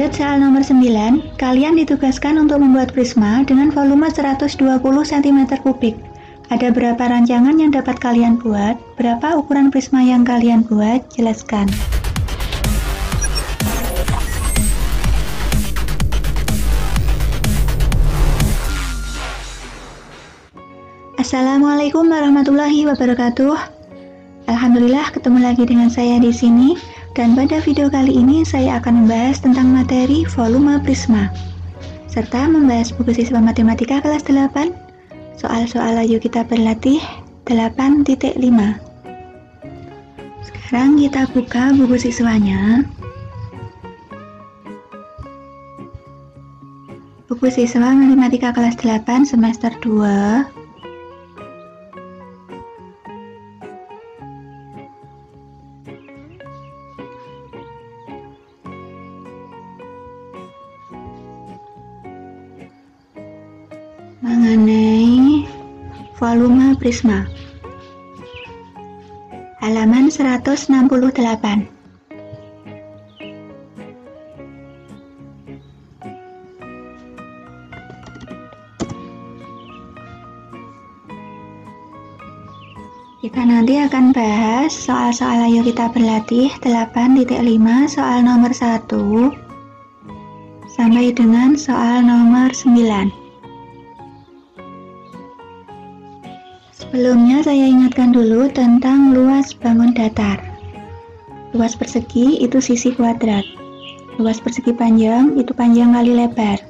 Lanjut soal nomor 9, kalian ditugaskan untuk membuat prisma dengan volume 120 cm3. Ada berapa rancangan yang dapat kalian buat? Berapa ukuran prisma yang kalian buat? Jelaskan. Assalamualaikum warahmatullahi wabarakatuh. Alhamdulillah ketemu lagi dengan saya di sini. Dan pada video kali ini saya akan membahas tentang materi volume prisma serta membahas buku siswa matematika kelas 8. Soal-soal ayo kita berlatih 8.5. Sekarang kita buka buku siswanya. Buku siswa matematika kelas 8 semester 2. Mengenai volume prisma, halaman 168. Kita nanti akan bahas soal-soal ayo kita berlatih 8.5 soal nomor 1 sampai dengan soal nomor 9. Sebelumnya saya ingatkan dulu tentang luas bangun datar. Luas persegi itu sisi kuadrat. Luas persegi panjang itu panjang kali lebar.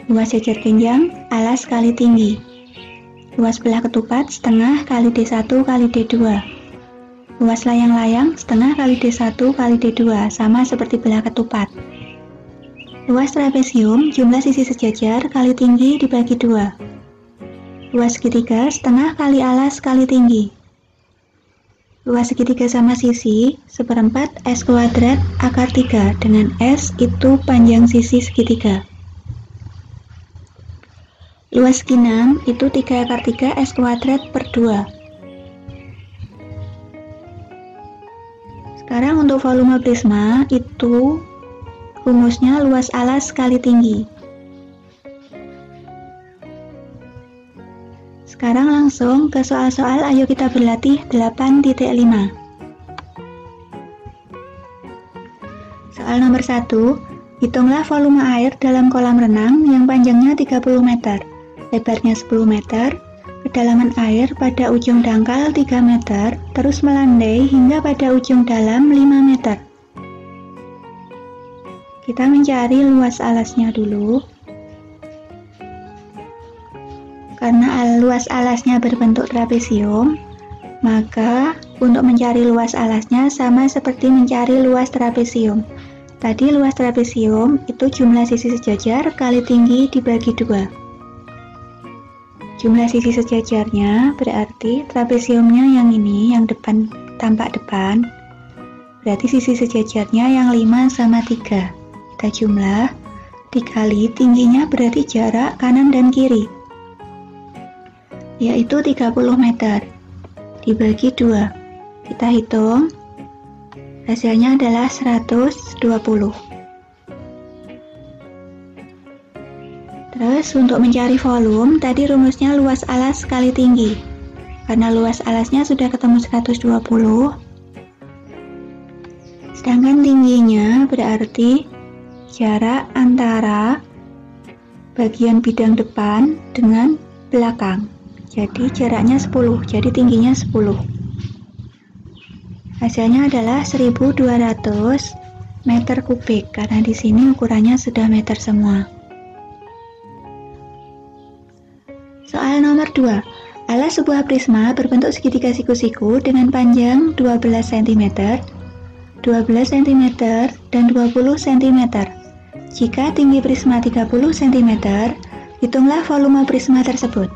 Luas jajar genjang alas kali tinggi. Luas belah ketupat setengah kali D1 kali D2. Luas layang-layang setengah kali D1 kali D2 sama seperti belah ketupat. Luas trapesium jumlah sisi sejajar kali tinggi dibagi 2. Luas segitiga setengah kali alas kali tinggi. Luas segitiga sama sisi seperempat S kuadrat akar 3, dengan S itu panjang sisi segitiga. Luas segi 6 itu 3 akar 3 S kuadrat per 2. Sekarang untuk volume prisma itu rumusnya luas alas kali tinggi. Sekarang langsung ke soal-soal ayo kita berlatih 8.5. Soal nomor 1, hitunglah volume air dalam kolam renang yang panjangnya 30 meter, lebarnya 10 meter, kedalaman air pada ujung dangkal 3 meter, terus melandai hingga pada ujung dalam 5 meter. Kita mencari luas alasnya dulu. Karena luas alasnya berbentuk trapesium, maka untuk mencari luas alasnya sama seperti mencari luas trapesium. Tadi luas trapesium itu jumlah sisi sejajar kali tinggi dibagi 2. Jumlah sisi sejajarnya berarti trapesiumnya yang ini, yang depan, tampak depan. Berarti sisi sejajarnya yang 5 sama 3. Kita jumlah, dikali tingginya berarti jarak kanan dan kiri, yaitu 30 meter dibagi 2. Kita hitung, hasilnya adalah 120. Terus untuk mencari volume, tadi rumusnya luas alas kali tinggi. Karena luas alasnya sudah ketemu 120, sedangkan tingginya berarti jarak antara bagian bidang depan dengan belakang. Jadi jaraknya 10, jadi tingginya 10. Hasilnya adalah 1200 meter kubik, karena di sini ukurannya sudah meter semua. Soal nomor 2. Alas sebuah prisma berbentuk segitiga siku-siku dengan panjang 12 cm, 12 cm, dan 20 cm. Jika tinggi prisma 30 cm, hitunglah volume prisma tersebut.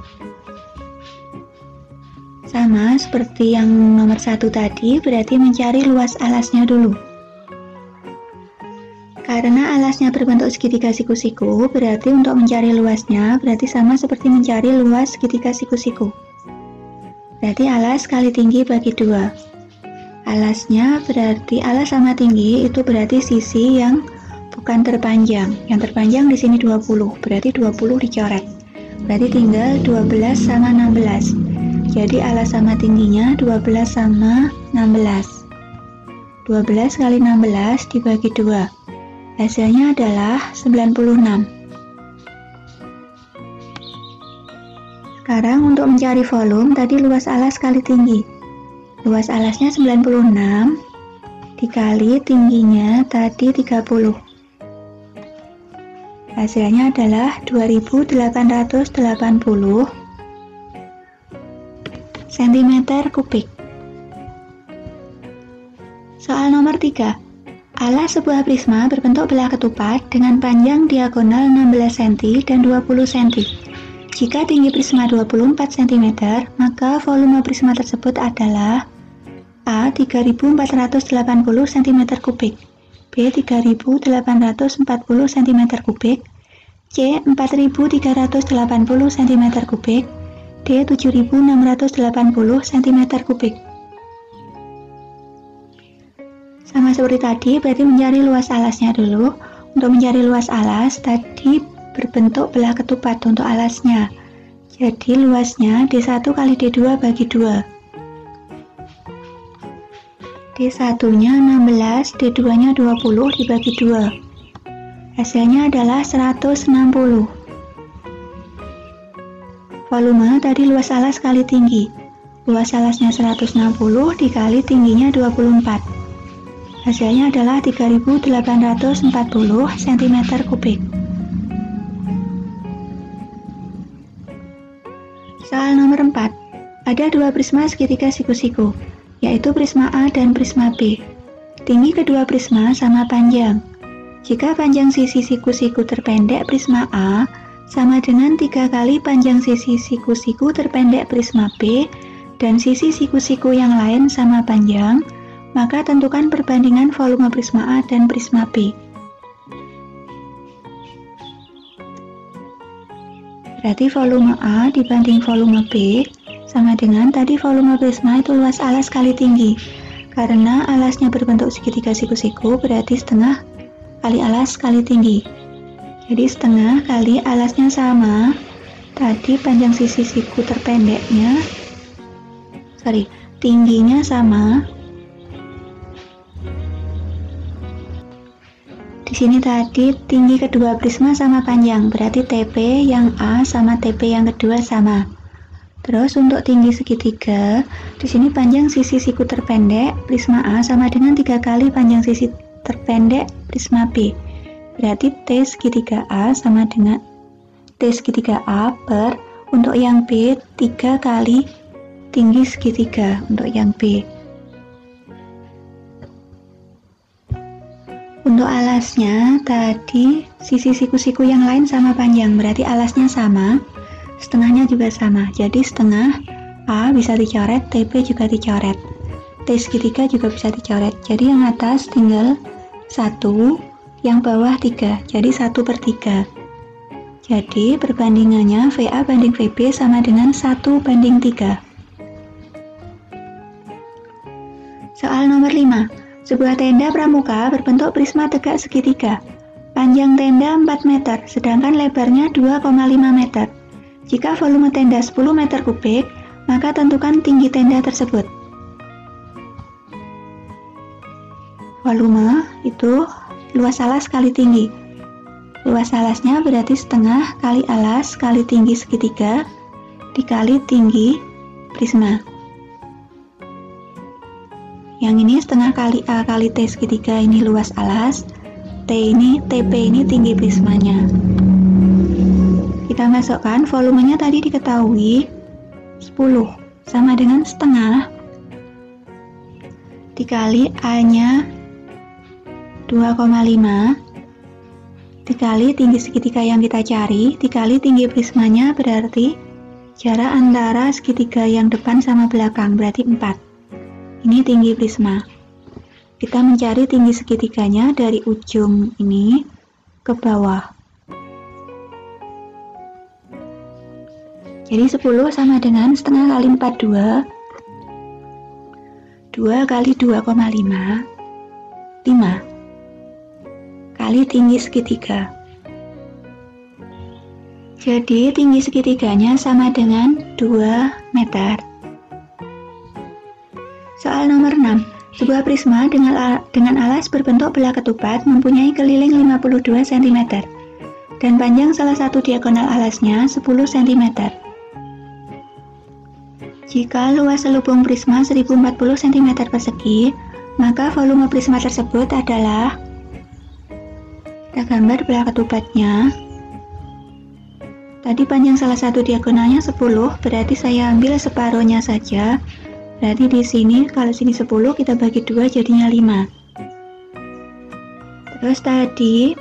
Sama seperti yang nomor 1 tadi, berarti mencari luas alasnya dulu. Karena alasnya berbentuk segitiga siku-siku, berarti untuk mencari luasnya berarti sama seperti mencari luas segitiga siku-siku. Berarti alas kali tinggi bagi 2. Alasnya berarti alas sama tinggi itu berarti sisi yang bukan terpanjang. Yang terpanjang di sini 20, berarti 20 dicoret. Berarti tinggal 12 sama 16. Jadi alas sama tingginya 12 sama 16. 12 kali 16 dibagi 2. Hasilnya adalah 96. Sekarang untuk mencari volume, tadi luas alas kali tinggi. Luas alasnya 96 dikali tingginya tadi 30. Hasilnya adalah 2880 cm kubik. Soal nomor 3. Alas sebuah prisma berbentuk belah ketupat dengan panjang diagonal 16 cm dan 20 cm. Jika tinggi prisma 24 cm, maka volume prisma tersebut adalah A. 3480 cm3, B. 3840 cm3, C. 4380 cm3, D. 7680 cm3. Sama seperti tadi, berarti mencari luas alasnya dulu. Untuk mencari luas alas, tadi berbentuk belah ketupat untuk alasnya. Jadi luasnya D1 kali D2 bagi 2. D1-nya 16, D2-nya 20 dibagi 2. Hasilnya adalah 160. Volume tadi luas alas kali tinggi. Luas alasnya 160 dikali tingginya 24. Hasilnya adalah 3840 cm3. Soal nomor 4. Ada dua prisma segitiga siku-siku, yaitu prisma A dan prisma B. Tinggi kedua prisma sama panjang. Jika panjang sisi siku-siku terpendek prisma A sama dengan 3 kali panjang sisi siku-siku terpendek prisma B dan sisi siku-siku yang lain sama panjang, maka tentukan perbandingan volume prisma A dan prisma B. Berarti volume A dibanding volume B sama dengan tadi volume prisma itu luas alas kali tinggi. Karena alasnya berbentuk segitiga siku-siku, berarti setengah kali alas kali tinggi. Jadi setengah kali alasnya sama. Tadi panjang sisi siku terpendeknya, tingginya sama. Di sini tadi tinggi kedua prisma sama panjang, berarti TP yang A sama TP yang kedua sama. Terus untuk tinggi segitiga, di sini panjang sisi siku terpendek prisma A sama dengan 3 kali panjang sisi terpendek prisma B. Berarti T segitiga A sama dengan T segitiga A per untuk yang B 3 kali tinggi segitiga untuk yang B. Untuk alasnya, tadi sisi siku-siku yang lain sama panjang, berarti alasnya sama, setengahnya juga sama. Jadi setengah A bisa dicoret, TP juga dicoret, T segitiga juga bisa dicoret. Jadi yang atas tinggal 1, yang bawah 3, jadi 1/3. Jadi perbandingannya VA banding VB sama dengan 1/3. Soal nomor 5. Sebuah tenda pramuka berbentuk prisma tegak segitiga. Panjang tenda 4 meter, sedangkan lebarnya 2,5 meter. Jika volume tenda 10 meter kubik, maka tentukan tinggi tenda tersebut. Volume itu luas alas kali tinggi. Luas alasnya berarti setengah kali alas kali tinggi segitiga dikali tinggi prisma. Yang ini setengah kali A kali T segitiga, ini luas alas, TP ini tinggi prismanya. Kita masukkan volumenya tadi diketahui 10 sama dengan setengah dikali A-nya 2,5 dikali tinggi segitiga yang kita cari dikali tinggi prismanya, berarti jarak antara segitiga yang depan sama belakang berarti 4. Ini tinggi prisma. Kita mencari tinggi segitiganya dari ujung ini ke bawah. Jadi 10 sama dengan setengah kali 4, 2 kali 2,5, 5 kali tinggi segitiga. Jadi tinggi segitiganya sama dengan 2 meter. Soal nomor 6. Sebuah prisma dengan alas berbentuk bola ketupat mempunyai keliling 52 cm dan panjang salah satu diagonal alasnya 10 cm. Jika luas selubung prisma 1040 cm persegi, maka volume prisma tersebut adalah, kita gambar bola ketupatnya. Tadi panjang salah satu diagonalnya 10, berarti saya ambil separuhnya saja. Berarti di sini, kalau sini 10, kita bagi 2 jadinya 5. Terus tadi,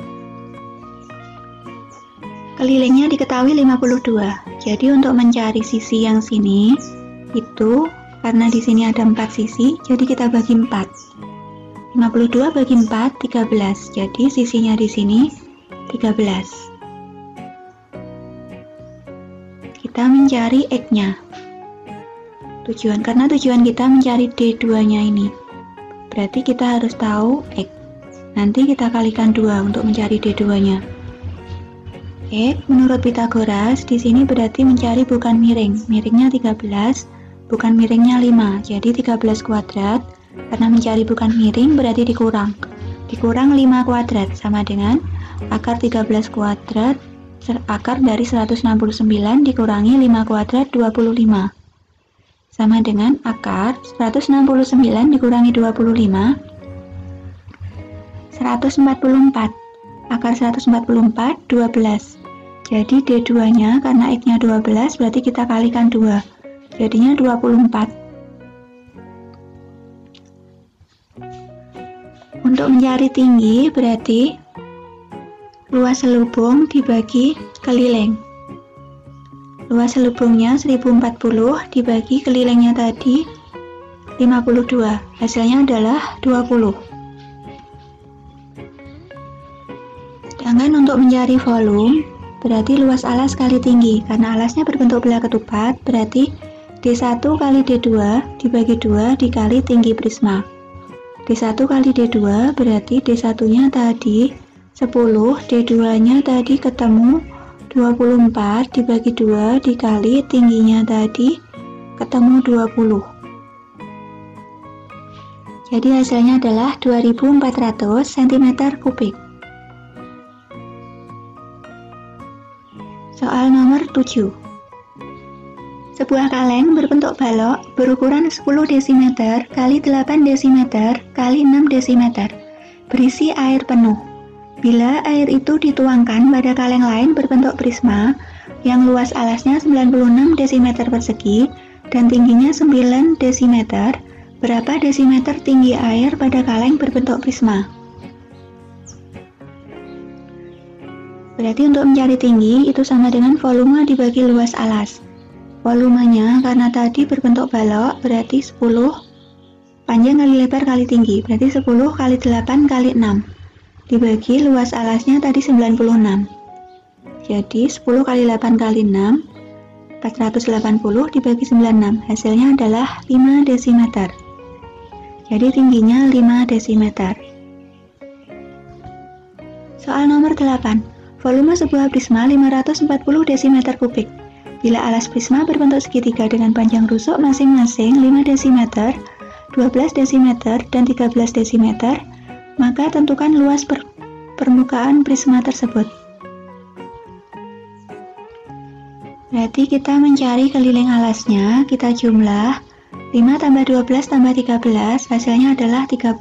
kelilingnya diketahui 52. Jadi untuk mencari sisi yang sini, itu karena di sini ada 4 sisi, jadi kita bagi 4. 52 bagi 4, 13. Jadi sisinya di sini 13. Kita mencari X-nya. Karena tujuan kita mencari D2-nya ini. Berarti kita harus tahu X. Nanti kita kalikan 2 untuk mencari D2-nya. X menurut Pythagoras di sini berarti mencari bukan miring. Miringnya 13, bukan miringnya 5. Jadi 13 kuadrat. Karena mencari bukan miring berarti dikurang. Dikurang 5 kuadrat sama dengan akar 13 kuadrat. Akar dari 169 dikurangi 5 kuadrat 25 sama dengan akar 169 dikurangi 25 144. Akar 144 12. Jadi D2 nya karena X nya 12 berarti kita kalikan 2, jadinya 24. Untuk mencari tinggi berarti luas selubung dibagi keliling. Luas selubungnya 1040 dibagi kelilingnya tadi 52. Hasilnya adalah 20. Sedangkan untuk mencari volume berarti luas alas kali tinggi. Karena alasnya berbentuk bola ketupat berarti D1 kali D2 dibagi 2 dikali tinggi prisma. D1 kali D2 berarti D1 nya tadi 10, D2 nya tadi ketemu 24 dibagi 2 dikali tingginya tadi ketemu 20. Jadi hasilnya adalah 2400 cm3. Soal nomor 7. Sebuah kaleng berbentuk balok berukuran 10 dm kali 8 dm kali 6 dm berisi air penuh. Bila air itu dituangkan pada kaleng lain berbentuk prisma yang luas alasnya 96 dm persegi dan tingginya 9 dm, berapa desimeter tinggi air pada kaleng berbentuk prisma? Berarti untuk mencari tinggi itu sama dengan volume dibagi luas alas. Volumenya karena tadi berbentuk balok berarti 10 panjang kali lebar kali tinggi, berarti 10 kali 8 kali 6. Dibagi luas alasnya tadi 96. Jadi 10 kali 8 kali 6 480 dibagi 96. Hasilnya adalah 5 desimeter. Jadi tingginya 5 desimeter. Soal nomor 8. Volume sebuah prisma 540 desimeter kubik. Bila alas prisma berbentuk segitiga dengan panjang rusuk masing-masing 5 desimeter, 12 desimeter, dan 13 desimeter, maka tentukan luas permukaan prisma tersebut. Berarti kita mencari keliling alasnya, kita jumlah 5 tambah 12 tambah 13, hasilnya adalah 30.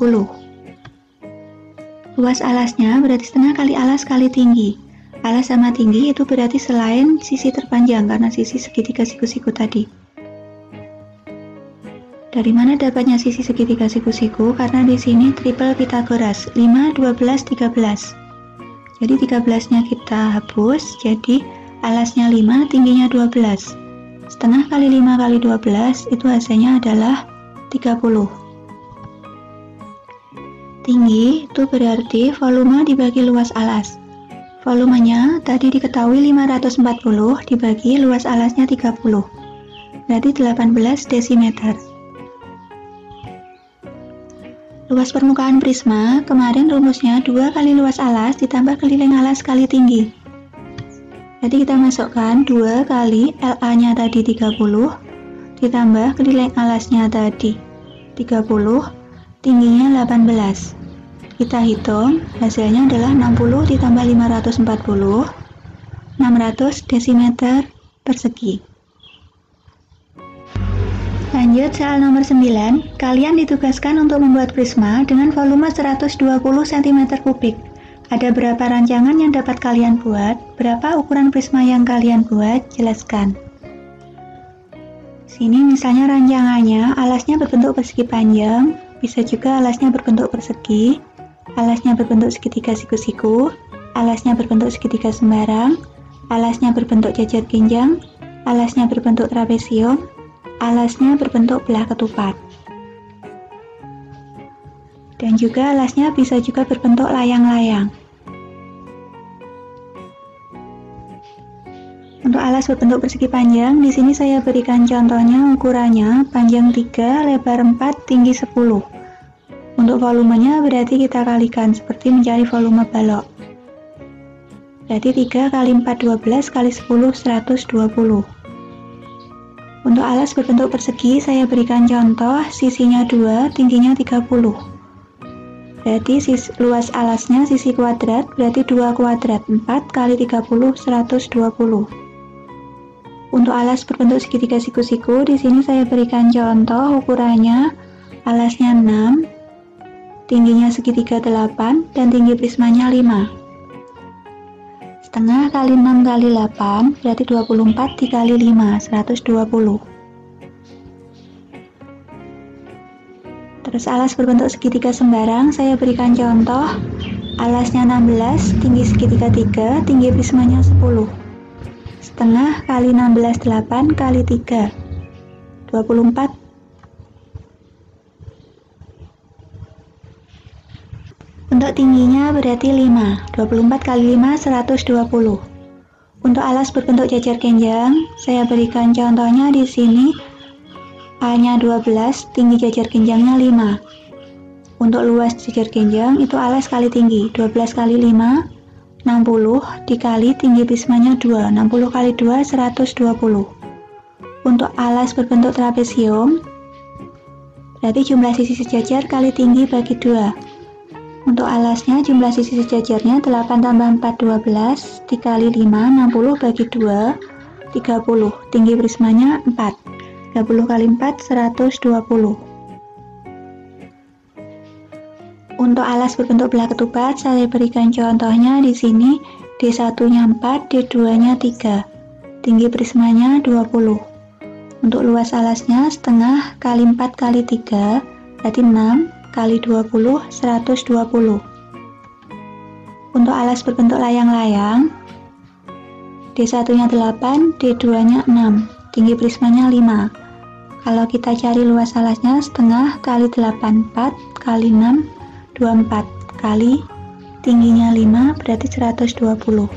Luas alasnya berarti setengah kali alas kali tinggi. Alas sama tinggi itu berarti selain sisi terpanjang karena sisi segitiga siku-siku tadi. Dari mana dapatnya sisi segitiga siku-siku? Karena di sini triple Pythagoras, 5, 12, 13. Jadi 13-nya kita hapus, jadi alasnya 5, tingginya 12. Setengah kali 5 kali 12, itu hasilnya adalah 30. Tinggi itu berarti volume dibagi luas alas. Volumenya tadi diketahui 540 dibagi luas alasnya 30. Berarti 18 desimeter. Luas permukaan prisma, kemarin rumusnya 2 kali luas alas ditambah keliling alas kali tinggi. Jadi kita masukkan 2 kali LA-nya tadi 30, ditambah keliling alasnya tadi 30, tingginya 18. Kita hitung, hasilnya adalah 60 ditambah 540, 600 desimeter persegi. Lanjut soal nomor 9, kalian ditugaskan untuk membuat prisma dengan volume 120 cm3. Ada berapa rancangan yang dapat kalian buat? Berapa ukuran prisma yang kalian buat? Jelaskan. Sini misalnya rancangannya, alasnya berbentuk persegi panjang, bisa juga alasnya berbentuk persegi, alasnya berbentuk segitiga siku-siku, alasnya berbentuk segitiga sembarang, alasnya berbentuk jajar ginjang, alasnya berbentuk trapesium, alasnya berbentuk belah ketupat. Dan juga alasnya bisa juga berbentuk layang-layang. Untuk alas berbentuk persegi panjang, di sini saya berikan contohnya ukurannya panjang 3, lebar 4, tinggi 10. Untuk volumenya berarti kita kalikan seperti mencari volume balok. Berarti 3 kali 4 12 kali 10 120. Untuk alas berbentuk persegi, saya berikan contoh, sisinya 2, tingginya 30. Berarti luas alasnya sisi kuadrat, berarti 2 kuadrat, 4 kali 30, 120. Untuk alas berbentuk segitiga siku-siku, di sini saya berikan contoh, ukurannya, alasnya 6, tingginya segitiga 8, dan tinggi prismanya 5. Setengah kali 6 kali 8 berarti 24 dikali 5 120. Terus alas berbentuk segitiga sembarang, saya berikan contoh, alasnya 16, tinggi segitiga 3, tinggi prismanya 10. Setengah kali 16 8 kali 3 24. Untuk tingginya berarti 5, 24 kali 5, 120. Untuk alas berbentuk jajar genjang, saya berikan contohnya di sini, A-nya 12, tinggi jajar genjangnya 5. Untuk luas jajar genjang, itu alas kali tinggi, 12 kali 5, 60, dikali tinggi prismanya 2, 60 kali 2, 120. Untuk alas berbentuk trapesium, berarti jumlah sisi sejajar kali tinggi bagi 2. Untuk alasnya jumlah sisi sejajarnya 8 tambah 4 12 dikali 5 60 bagi 2 30. Tinggi prismanya 4. 30 kali 4 120. Untuk alas berbentuk belah ketupat saya berikan contohnya di sini, D1-nya 4, D2-nya 3. Tinggi prismanya 20. Untuk luas alasnya setengah kali 4 kali 3 berarti 6 kali 20, 120. Untuk alas berbentuk layang-layang, D1-nya 8, D2-nya 6, tinggi prismanya 5. Kalau kita cari luas alasnya, setengah kali 8, 4, kali 6, 24, kali tingginya 5, berarti 120.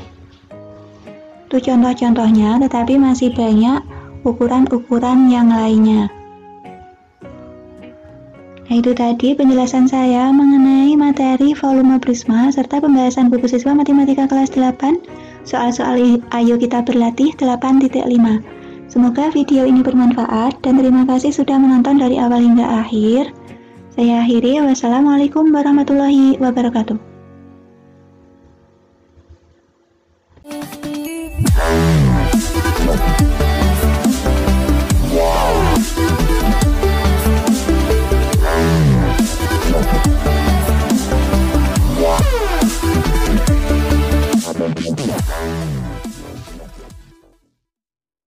Itu contoh-contohnya, tetapi masih banyak ukuran-ukuran yang lainnya. Nah, itu tadi penjelasan saya mengenai materi volume prisma serta pembahasan buku siswa matematika kelas 8 soal-soal Ayo Kita Berlatih 8.5. Semoga video ini bermanfaat dan terima kasih sudah menonton dari awal hingga akhir. Saya akhiri, wassalamualaikum warahmatullahi wabarakatuh.